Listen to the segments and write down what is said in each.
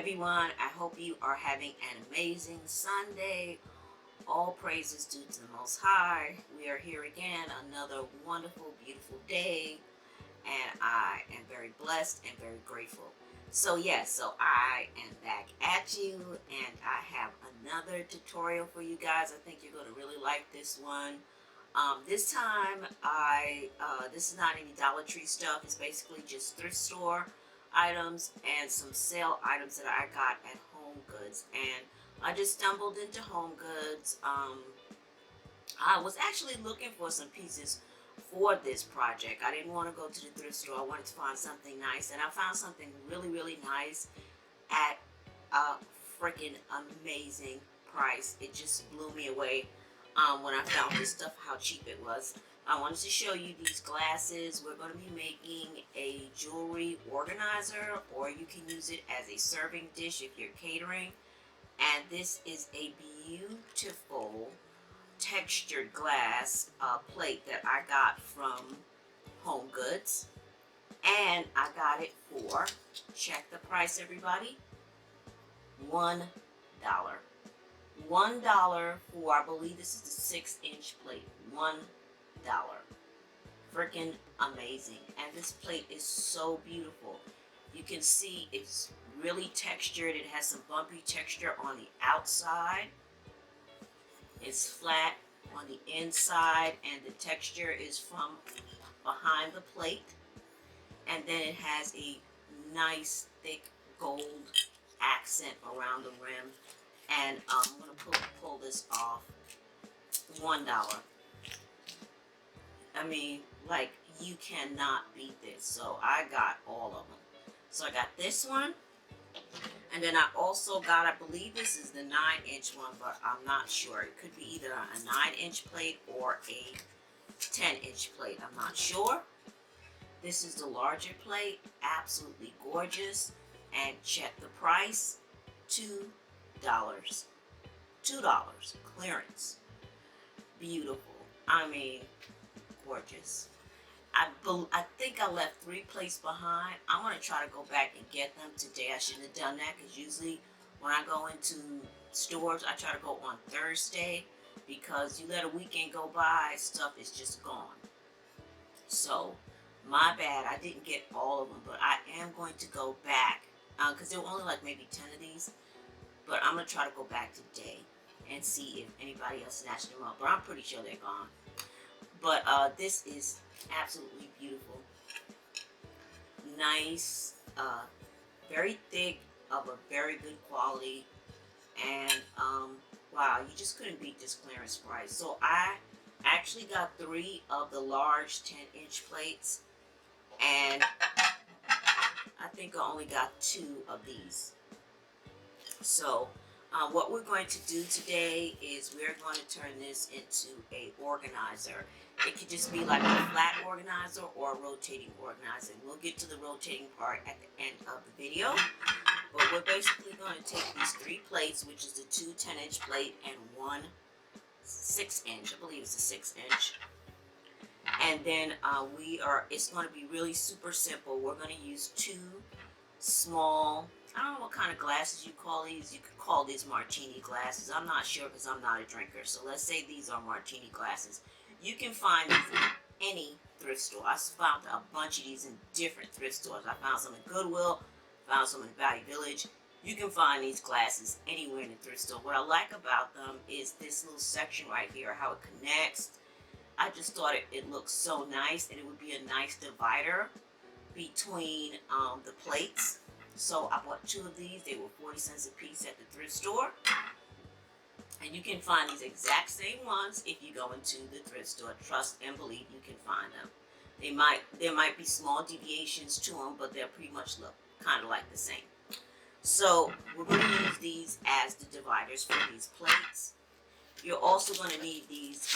everyone. I hope you are having an amazing Sunday. All praises due to the Most High. We are here again, another wonderful, beautiful day, and I am very blessed and very grateful. So I am back at you, and I have another tutorial for you guys. I think you're going to really like this one. This time, this is not any Dollar Tree stuff. It's basically just thrift store items and some sale items that I got at Home Goods. And I just stumbled into Home Goods. I was actually looking for some pieces for this project. I didn't want to go to the thrift store. I wanted to find something nice, and I found something really, really nice at a freaking amazing price. It just blew me away when I found this stuff, how cheap it was. I wanted to show you these glasses. We're going to be making a jewelry organizer, or you can use it as a serving dish if you're catering. And this is a beautiful textured glass plate that I got from Home Goods. And I got it for, check the price everybody, $1. $1 for, I believe this is the 6-inch plate. $1. Freaking amazing. And this plate is so beautiful. You can see it's really textured. It has some bumpy texture on the outside. It's flat on the inside, and the texture is from behind the plate. And then it has a nice thick gold accent around the rim. And I'm going to pull this off. $1. I mean, like, you cannot beat this. So I got all of them. So I got this one. And then I also got, I believe this is the 9-inch one, but I'm not sure. It could be either a 9-inch plate or a 10-inch plate. I'm not sure. This is the larger plate. Absolutely gorgeous. And check the price. $2. $2. Clearance. Beautiful. I mean, gorgeous. I think I left 3 plates behind. I'm going to try to go back and get them today. I shouldn't have done that, because usually when I go into stores, I try to go on Thursday, because you let a weekend go by, stuff is just gone. So, my bad. I didn't get all of them, but I am going to go back, because there were only like maybe 10 of these. But I'm going to try to go back today and see if anybody else snatched them up. But I'm pretty sure they're gone. But this is absolutely beautiful. Nice, very thick, of a very good quality. And wow, you just couldn't beat this clearance price. So I actually got 3 of the large 10-inch plates. And I think I only got 2 of these. So what we're going to do today is we're going to turn this into a organizer. It could just be like a flat organizer or a rotating organizer. We'll get to the rotating part at the end of the video. But we're basically going to take these 3 plates, which is the 2 10-inch plate and 1 6-inch. I believe it's a 6-inch. And then it's going to be really super simple. We're going to use 2 small, I don't know what kind of glasses you call these. You could call these martini glasses. I'm not sure, because I'm not a drinker. So let's say these are martini glasses. You can find these in any thrift store. I found a bunch of these in different thrift stores. I found some in Goodwill, found some in Value Village. You can find these glasses anywhere in the thrift store. What I like about them is this little section right here, how it connects. I just thought it looked so nice, and it would be a nice divider between the plates. So I bought 2 of these. They were 40 cents a piece at the thrift store. And you can find these exact same ones if you go into the thrift store. Trust and believe, you can find them. There might be small deviations to them, but they'll pretty much look kind of like the same. So we're going to use these as the dividers for these plates. You're also going to need these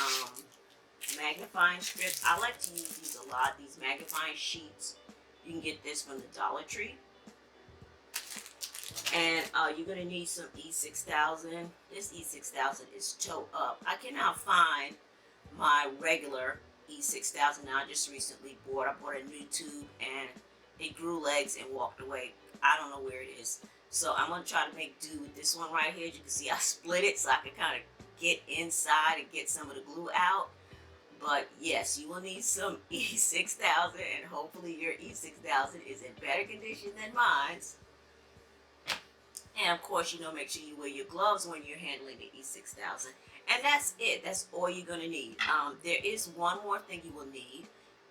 magnifying strips. I like to use these a lot. These magnifying sheets. You can get this from the Dollar Tree. And you're going to need some E6000. This E6000 is toe up. I cannot find my regular E6000 now. I just recently bought. I bought a new tube, and it grew legs and walked away. I don't know where it is. So I'm going to try to make do with this one right here. As you can see, I split it so I can kind of get inside and get some of the glue out. But yes, you will need some E6000, and hopefully your E6000 is in better condition than mine's. And of course, make sure you wear your gloves when you're handling the E6000. And that's it. That's all you're going to need. There is one more thing you will need,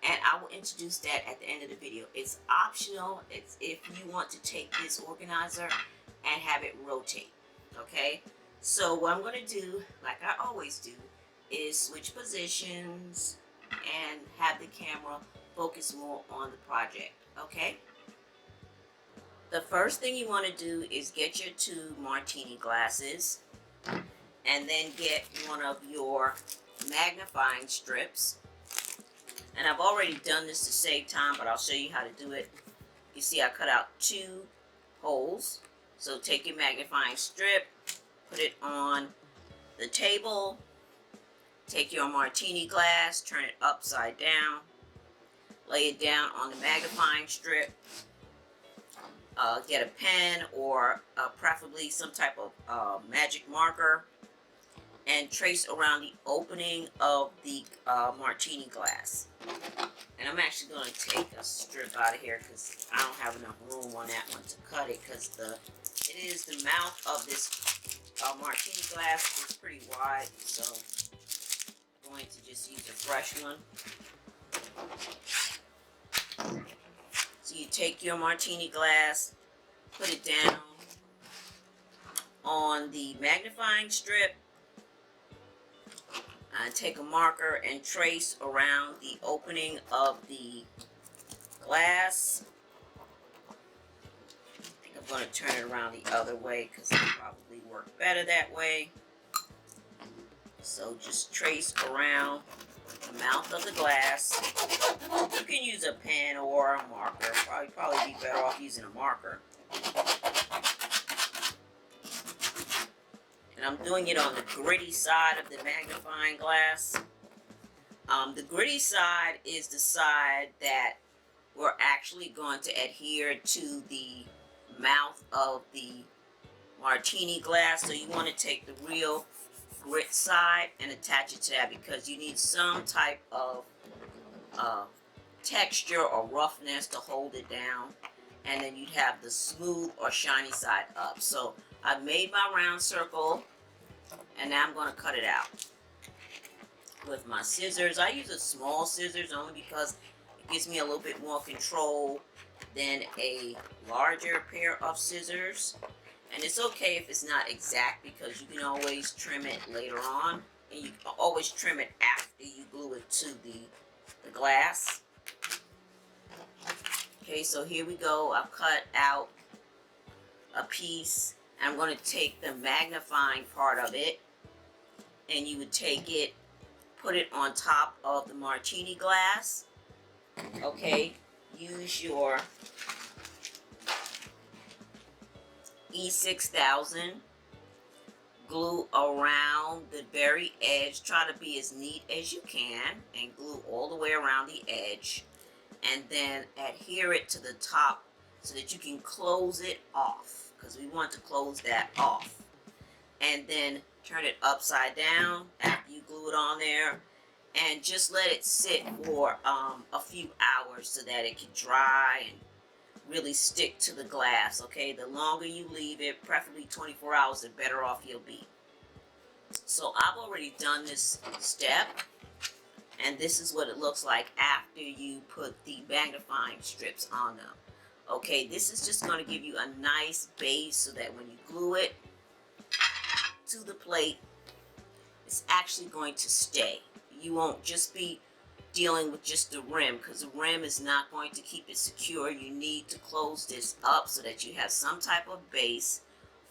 and I will introduce that at the end of the video. It's optional. It's if you want to take this organizer and have it rotate. Okay? So what I'm going to do, like I always do, is switch positions and have the camera focus more on the project. Okay? The first thing you want to do is get your 2 martini glasses, and then get one of your magnifying strips. And I've already done this to save time, but I'll show you how to do it. You see I cut out 2 holes. So take your magnifying strip, put it on the table, take your martini glass, turn it upside down, lay it down on the magnifying strip. Get a pen or preferably some type of magic marker, and trace around the opening of the martini glass. And I'm actually going to take a strip out of here because I don't have enough room on that one to cut it, because it is the mouth of this martini glass is pretty wide, so I'm going to just use a fresh one. So you take your martini glass, put it down on the magnifying strip, take a marker and trace around the opening of the glass. I think I'm going to turn it around the other way because it'll probably work better that way. So just trace around the mouth of the glass. You can use a pen or a marker. Probably be better off using a marker. And I'm doing it on the gritty side of the magnifying glass. The gritty side is the side that we're actually going to adhere to the mouth of the martini glass. So you want to take the real grit side and attach it to that, because you need some type of texture or roughness to hold it down, and then you'd have the smooth or shiny side up. So I've made my round circle, and now I'm going to cut it out with my scissors. I use a small scissors only because it gives me a little bit more control than a larger pair of scissors. And it's okay if it's not exact, because you can always trim it later on, and you can always trim it after you glue it to the glass. Okay, so here we go. I've cut out a piece. I'm going to take the magnifying part of it, and you would take it, put it on top of the martini glass. Okay, use your E6000, glue around the very edge. Try to be as neat as you can and glue all the way around the edge, and then adhere it to the top so that you can close it off, because we want to close that off. And then turn it upside down after you glue it on there, and just let it sit for a few hours so that it can dry and really stick to the glass. Okay, the longer you leave it, preferably 24 hours, the better off you'll be. So I've already done this step, and this is what it looks like after you put the magnifying strips on them. Okay, this is just going to give you a nice base so that when you glue it to the plate, it's actually going to stay. You won't just be dealing with just the rim, because the rim is not going to keep it secure. You need to close this up so that you have some type of base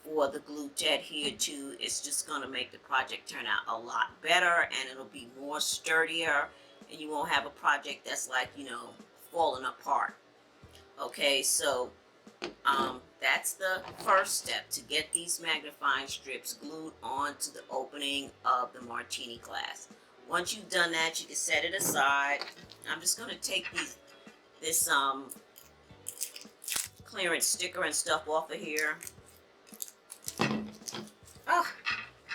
for the glue to adhere to. It's just going to make the project turn out a lot better, and it'll be more sturdier, and you won't have a project that's like, falling apart. Okay, so that's the first step, to get these magnifying strips glued onto the opening of the martini glass. Once you've done that, you can set it aside. I'm just going to take this clearance sticker and stuff off of here. Oh,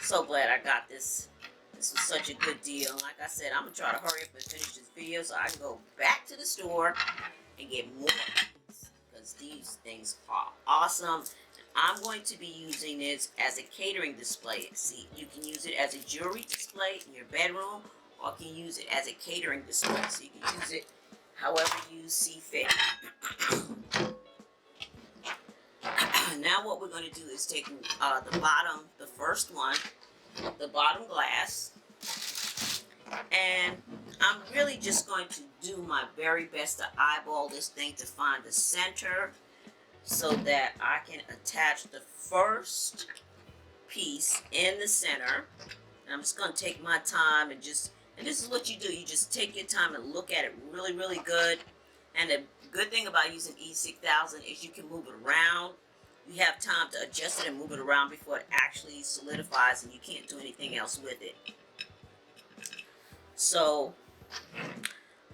so glad I got this. This was such a good deal. Like I said, I'm going to try to hurry up and finish this video so I can go back to the store and get more things. Because these things are awesome. I'm going to be using this as a catering display. See, you can use it as a jewelry display in your bedroom, or you can use it as a catering display. So you can use it however you see fit. Now what we're going to do is take the first one, the bottom glass, and I'm really just going to do my very best to eyeball this thing to find the center so that I can attach the first piece in the center. And I'm just going to take my time and this is what you do. You just take your time and look at it really, really good. And the good thing about using E6000 is you can move it around. You have time to adjust it and move it around before it actually solidifies and you can't do anything else with it. So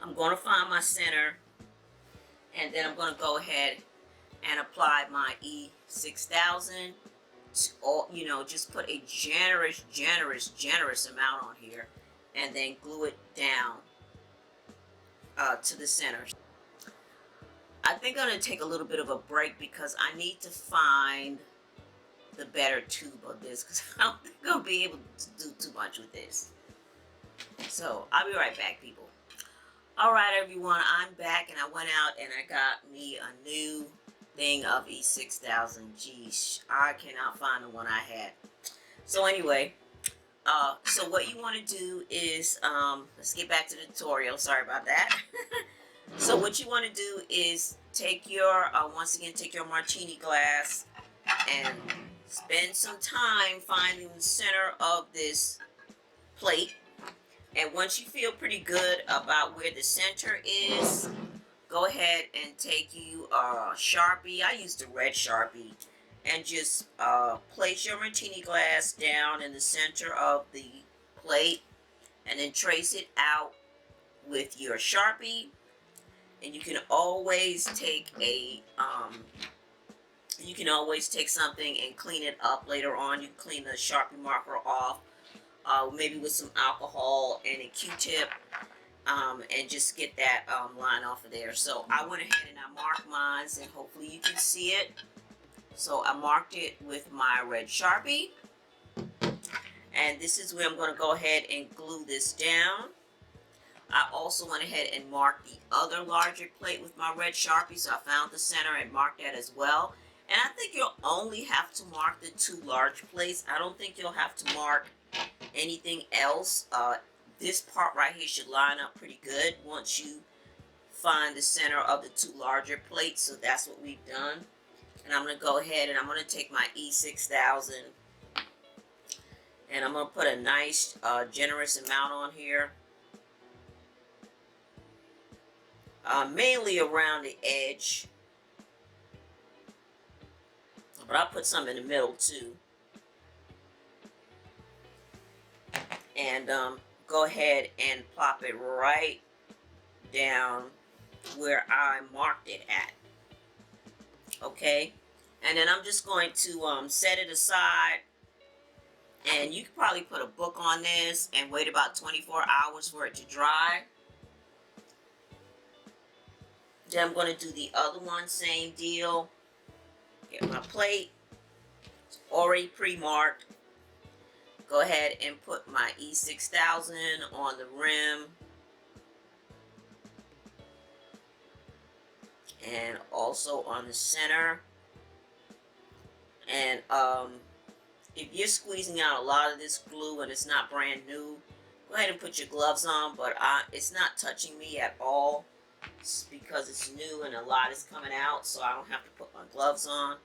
I'm going to find my center, and then I'm going to go ahead and apply my E6000. Just put a generous amount on here, and then glue it down to the center. I think I'm going to take a little bit of a break because I need to find the better tube of this, because I don't think I'll be able to do too much with this. So I'll be right back, people. All right, everyone, I'm back, and I went out and I got me a new thing of E6000. Geez, I cannot find the one I had. So anyway, so what you want to do is, let's get back to the tutorial. Sorry about that. So what you want to do is take your, once again, take your martini glass and spend some time finding the center of this plate. And once you feel pretty good about where the center is, go ahead and take you a Sharpie. I used a red Sharpie. And just place your martini glass down in the center of the plate. And then trace it out with your Sharpie. And you can always take something and clean it up later on. You can clean the Sharpie marker off. Maybe with some alcohol and a Q-tip, and just get that line off of there. So I went ahead and I marked mine, and hopefully you can see it. So I marked it with my red Sharpie, and this is where I'm going to go ahead and glue this down. I also went ahead and marked the other larger plate with my red Sharpie, so I found the center and marked that as well. And I think you'll only have to mark the two large plates. I don't think you'll have to mark anything else. This part right here should line up pretty good once you find the center of the two larger plates. So that's what we've done. And I'm going to go ahead and I'm going to take my E6000 and I'm going to put a nice generous amount on here. Mainly around the edge. But I'll put some in the middle too. And go ahead and plop it right down where I marked it at. Okay, and then I'm just going to set it aside, and you could probably put a book on this and wait about 24 hours for it to dry. Then I'm going to do the other one, same deal. Get my plate, it's already pre-marked. Go ahead and put my E6000 on the rim. And also on the center. And if you're squeezing out a lot of this glue and it's not brand new, go ahead and put your gloves on, but it's not touching me at all. It's because it's new and a lot is coming out, so I don't have to put my gloves on.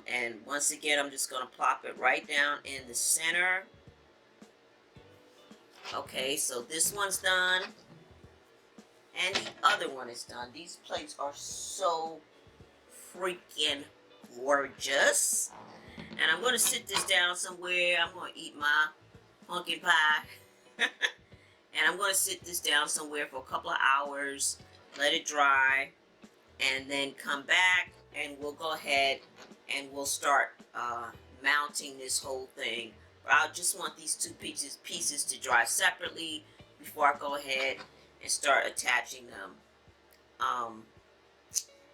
And once again, I'm just going to plop it right down in the center. Okay, so this one's done. And the other one is done. These plates are so freaking gorgeous. And I'm going to sit this down somewhere. I'm going to eat my pumpkin pie. And I'm going to sit this down somewhere for a couple of hours. Let it dry. And then come back. And we'll go ahead and we'll start mounting this whole thing. But I just want these two pieces to dry separately before I go ahead and start attaching them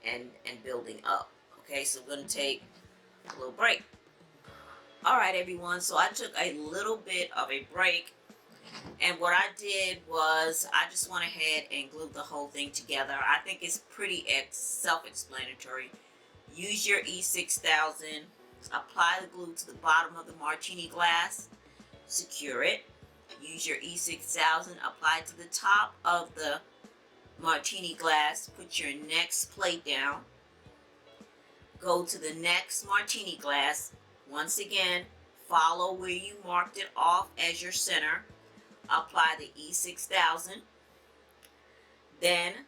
and building up. Okay, so we're going to take a little break. Alright everyone, so I took a little bit of a break, and what I did was I just went ahead and glued the whole thing together. I think it's pretty self-explanatory. Use your E6000, apply the glue to the bottom of the martini glass, secure it. Use your E6000, apply it to the top of the martini glass, put your next plate down, go to the next martini glass. Once again, follow where you marked it off as your center. Apply the E6000. Then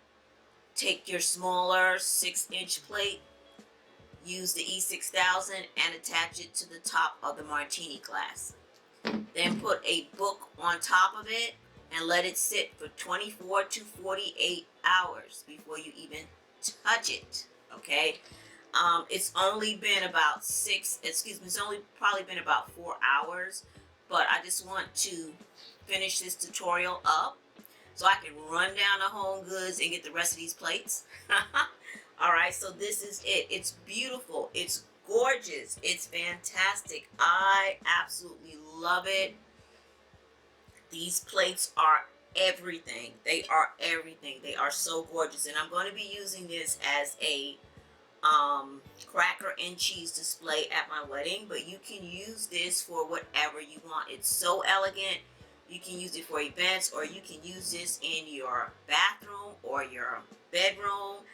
take your smaller 6-inch plate, use the E6000 and attach it to the top of the martini glass. Then put a book on top of it and let it sit for 24 to 48 hours before you even touch it. Okay? It's only been about it's only probably been about 4 hours, but I just want to finish this tutorial up so I can run down to Home Goods and get the rest of these plates. Alright, so this is it. It's beautiful. It's gorgeous. It's fantastic. I absolutely love it. These plates are everything. They are everything. They are so gorgeous. And I'm going to be using this as a cracker and cheese display at my wedding, but you can use this for whatever you want. It's so elegant. You can use it for events, or you can use this in your bathroom or your bedroom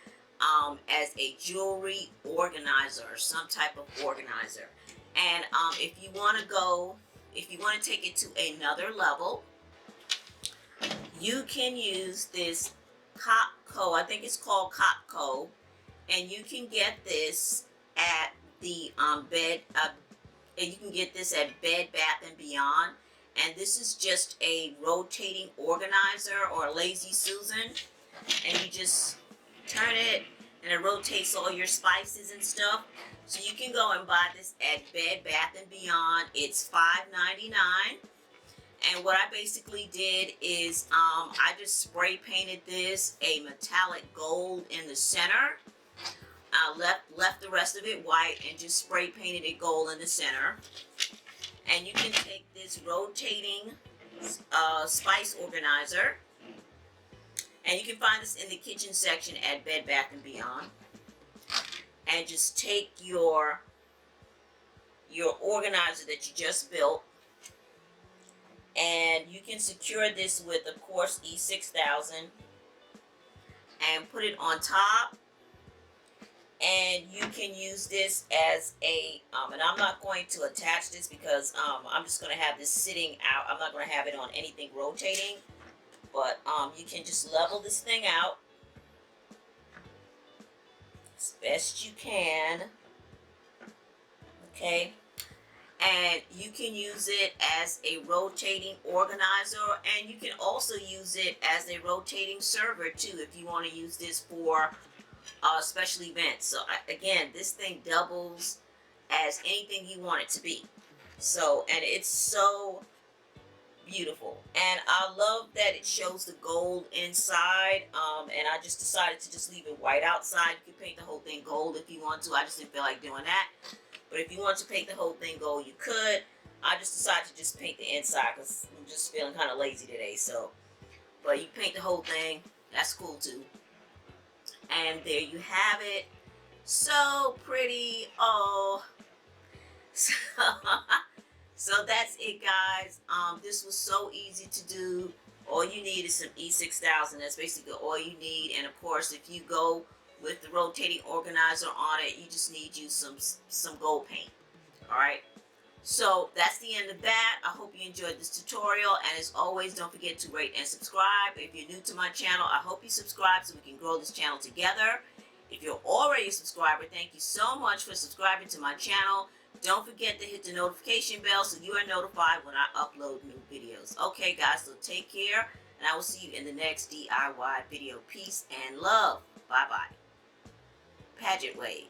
as a jewelry organizer or some type of organizer. And if you want to take it to another level, you can use this Copco. I think it's called Copco. And you can get this at the and you can get this at Bed Bath and Beyond. And this is just a rotating organizer or Lazy Susan. And you just turn it and it rotates all your spices and stuff. So you can go and buy this at Bed Bath and Beyond. It's $5.99. And what I basically did is I just spray painted this a metallic gold in the center. I left the rest of it white and just spray painted it gold in the center. And you can take this rotating spice organizer, and you can find this in the kitchen section at Bed Bath & Beyond. And just take your organizer that you just built, and you can secure this with, of course, E6000, and put it on top. And you can use this as a, and I'm not going to attach this because I'm just going to have this sitting out. I'm not going to have it on anything rotating. But you can just level this thing out as best you can. Okay. And you can use it as a rotating organizer. And you can also use it as a rotating server too if you want to use this for special events. So again, this thing doubles as anything you want it to be. So, and it's so beautiful, and I love that it shows the gold inside. And I just decided to just leave it white outside. You can paint the whole thing gold if you want to. I just didn't feel like doing that, but if you want to paint the whole thing gold, you could. I just decided to just paint the inside because I'm just feeling kind of lazy today. So, but you paint the whole thing, that's cool too. And there you have it. So pretty. Oh. So that's it, guys. This was so easy to do. All you need is some E6000. That's basically all you need. And of course, if you go with the rotating organizer on it, you just need you some gold paint. All right. So that's the end of that. I hope you enjoyed this tutorial. And as always, don't forget to rate and subscribe. If you're new to my channel, I hope you subscribe so we can grow this channel together. If you're already a subscriber, thank you so much for subscribing to my channel. Don't forget to hit the notification bell so you are notified when I upload new videos. Okay, guys, so take care, and I will see you in the next DIY video. Peace and love. Bye-bye. Pageant wave.